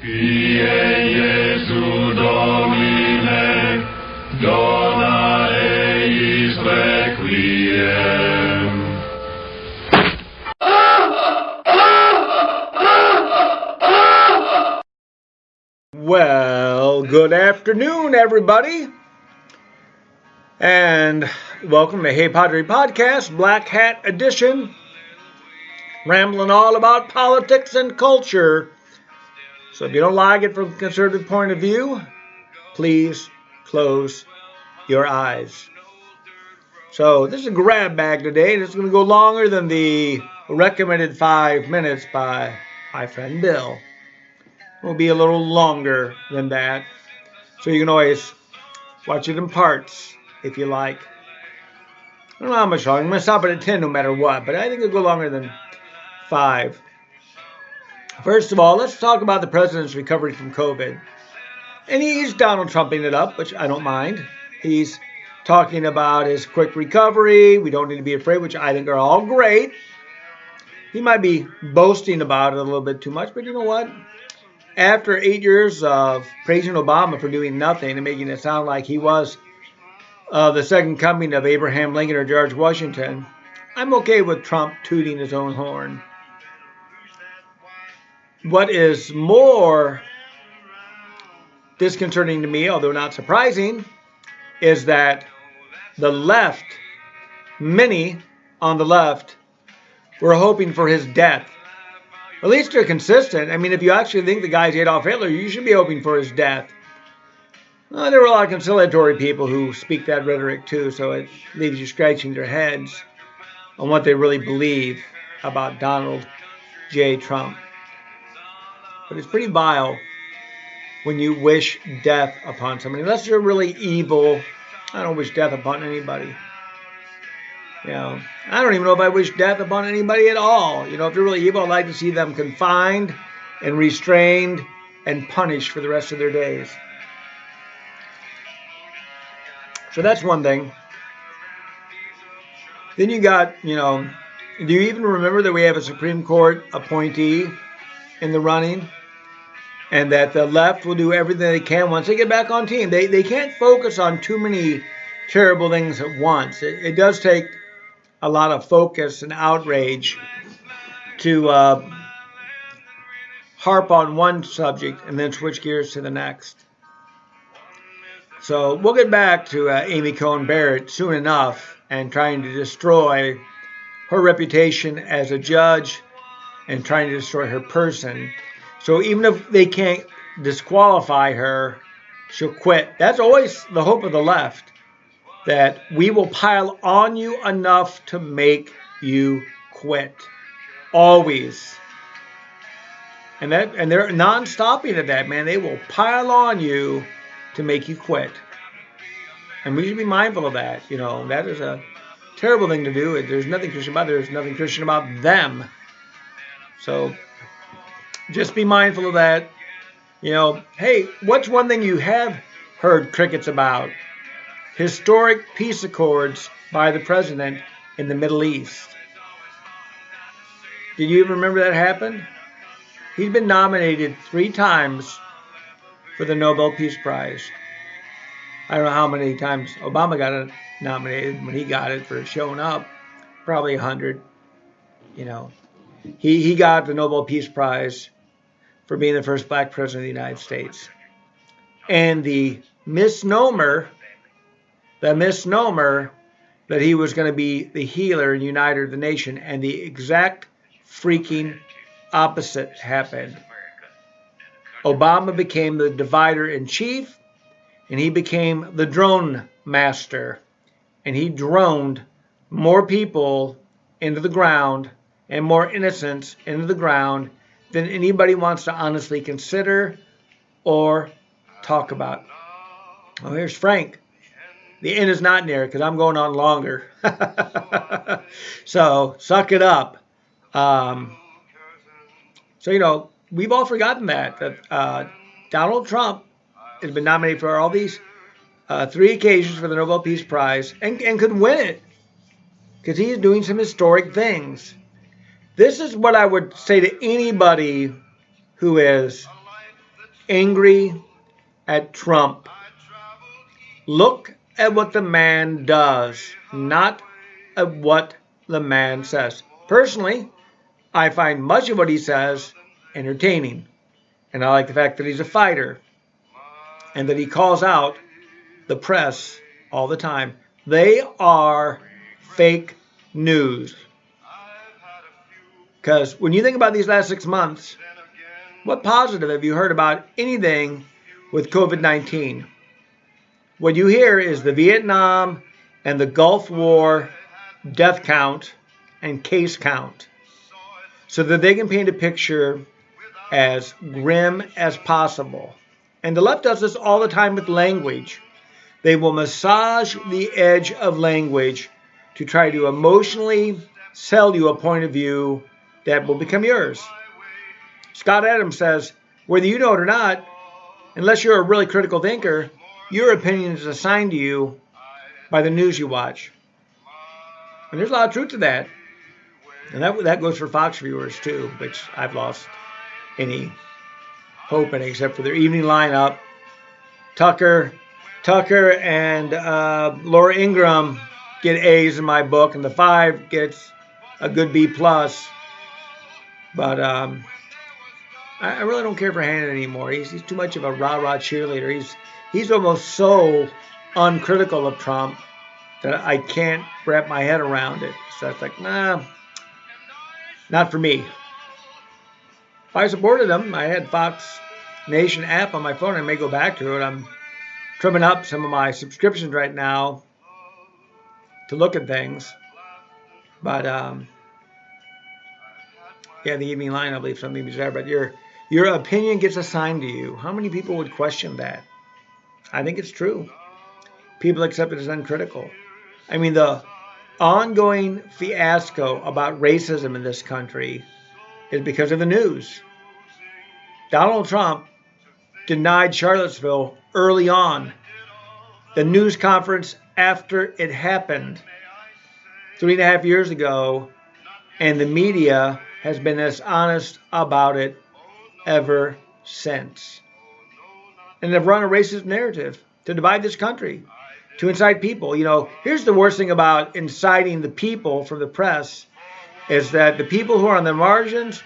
Jesu Domine, dona eis requiem. Well, good afternoon, everybody, and welcome to Hey Padre Podcast, Black Hat Edition, rambling all about politics and culture. So if you don't like it from a conservative point of view, please close your eyes. So this is a grab bag today, and it's going to go longer than the recommended 5 minutes by my friend Bill. It will be a little longer than that, so you can always watch it in parts if you like. I don't know how much longer. I'm going to stop it at 10 no matter what, but I think it'll go longer than 5. First of all, let's talk about the president's recovery from COVID. And he's Donald Trumping it up, which I don't mind. He's talking about his quick recovery. We don't need to be afraid, which I think are all great. He might be boasting about it a little bit too much, but you know what? After 8 years of praising Obama for doing nothing and making it sound like he was the second coming of Abraham Lincoln or George Washington, I'm okay with Trump tooting his own horn. What is more disconcerting to me, although not surprising, is that the left, many on the left, were hoping for his death. At least they're consistent. I mean, if you actually think the guy's Adolf Hitler, you should be hoping for his death. Well, there were a lot of conciliatory people who speak that rhetoric too, so it leaves you scratching their heads on what they really believe about Donald J. Trump. But it's pretty vile when you wish death upon somebody. Unless you're really evil, I don't wish death upon anybody. I don't even know if I wish death upon anybody at all. If they're really evil, I'd like to see them confined and restrained and punished for the rest of their days. So that's one thing. Then you got, do you even remember that we have a Supreme Court appointee in the running? And that the left will do everything they can once they get back on team. They can't focus on too many terrible things at once. It does take a lot of focus and outrage to harp on one subject and then switch gears to the next. So we'll get back to Amy Coney Barrett soon enough and trying to destroy her reputation as a judge and trying to destroy her person. So even if they can't disqualify her, she'll quit. That's always the hope of the left, that we will pile on you enough to make you quit. Always. And they're non-stopping at that, man. They will pile on you to make you quit. And we should be mindful of that. That is a terrible thing to do. There's nothing Christian about it. There's nothing Christian about them. So just be mindful of that. Hey, what's one thing you have heard crickets about? Historic peace accords by the president in the Middle East. Did you even remember that happened? He's been nominated 3 times for the Nobel Peace Prize. I don't know how many times Obama got it nominated when he got it for showing up. Probably 100. He got the Nobel Peace Prize for being the first black president of the United States. And the misnomer that he was going to be the healer and uniter of the nation, and the exact freaking opposite happened. Obama became the divider in chief, and he became the drone master, and he droned more people into the ground and more innocents into the ground than anybody wants to honestly consider or talk about. Oh, here's Frank. The end is not near because I'm going on longer. So suck it up. We've all forgotten that Donald Trump has been nominated for all these 3 occasions for the Nobel Peace Prize and could win it because he's doing some historic things. This is what I would say to anybody who is angry at Trump. Look at what the man does, not at what the man says. Personally, I find much of what he says entertaining. And I like the fact that he's a fighter and that he calls out the press all the time. They are fake news. Because when you think about these last 6 months, what positive have you heard about anything with COVID-19? What you hear is the Vietnam and the Gulf War death count and case count, so that they can paint a picture as grim as possible. And the left does this all the time with language. They will massage the edge of language to try to emotionally sell you a point of view that will become yours. Scott Adams says, whether you know it or not, unless you're a really critical thinker, your opinion is assigned to you by the news you watch. And there's a lot of truth to that. And that goes for Fox viewers too, which I've lost any hope in, except for their evening lineup. Tucker and Laura Ingraham get A's in my book, and the 5 gets a good B+. But I really don't care for Hannon anymore. He's too much of a rah-rah cheerleader. He's almost so uncritical of Trump that I can't wrap my head around it. So it's like, nah, not for me. If I supported him, I had Fox Nation app on my phone. I may go back to it. I'm trimming up some of my subscriptions right now to look at things. But yeah, the evening line, I believe something bizarre. But your opinion gets assigned to you. How many people would question that? I think it's true. People accept it as uncritical. I mean, the ongoing fiasco about racism in this country is because of the news. Donald Trump denied Charlottesville early on. The news conference after it happened 3.5 years ago, and the media has been as honest about it ever since. And they've run a racist narrative to divide this country, to incite people. You know, here's the worst thing about inciting the people from the press is that the people who are on the margins,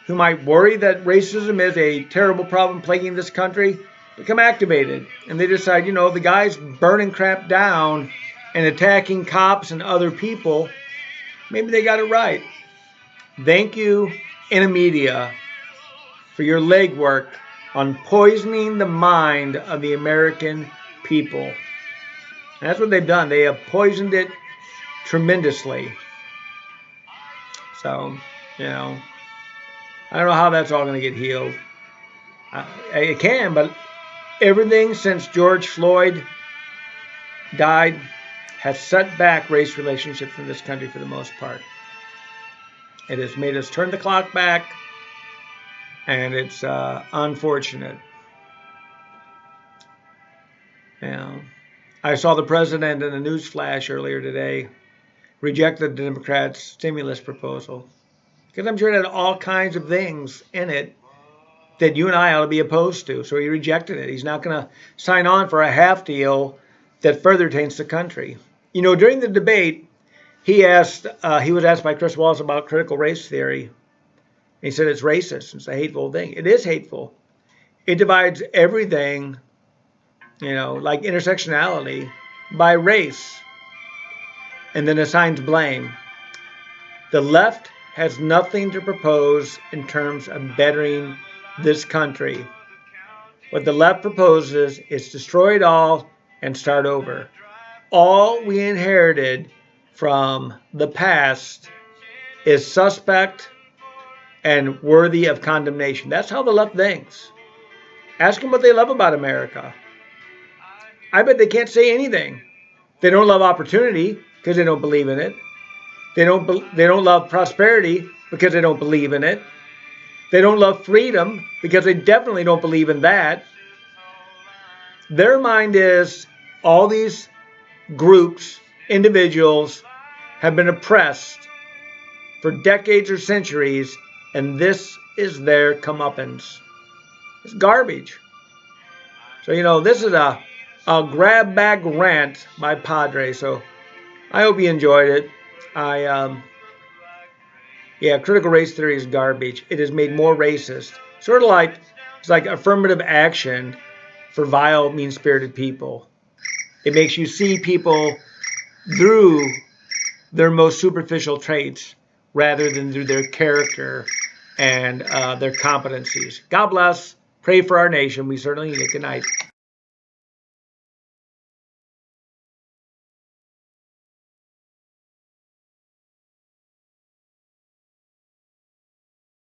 who might worry that racism is a terrible problem plaguing this country, become activated. And they decide, you know, the guys burning crap down and attacking cops and other people, maybe they got it right. Thank you, media, for your legwork on poisoning the mind of the American people. And that's what they've done. They have poisoned it tremendously. So, you know, I don't know how that's all going to get healed. It can, but everything since George Floyd died has set back race relationships in this country for the most part. It has made us turn the clock back, and it's unfortunate. You know, I saw the president in a news flash earlier today rejected the Democrats' stimulus proposal, because I'm sure it had all kinds of things in it that you and I ought to be opposed to. So he rejected it. He's not going to sign on for a half deal that further taints the country. You know, during the debate, he was asked by Chris Wallace about critical race theory. He said it's racist. It's a hateful thing. It is hateful. It divides everything, you know, like intersectionality, by race, and then assigns blame. The left has nothing to propose in terms of bettering this country. What the left proposes is destroy it all and start over. All we inherited from the past is suspect and worthy of condemnation. That's how the left thinks. Ask them what they love about America. I bet they can't say anything. They don't love opportunity because they don't believe in it. They don't love prosperity because they don't believe in it. They don't love freedom because they definitely don't believe in that. Their mind is all these groups, individuals, have been oppressed for decades or centuries, and this is their comeuppance. It's garbage. So, this is a grab bag rant by Padre. So I hope you enjoyed it. Critical race theory is garbage. It is made more racist. Sort of like, it's like affirmative action for vile, mean-spirited people. It makes you see people through their most superficial traits rather than through their character and their competencies. God bless. Pray for our nation. We certainly need it. Good night.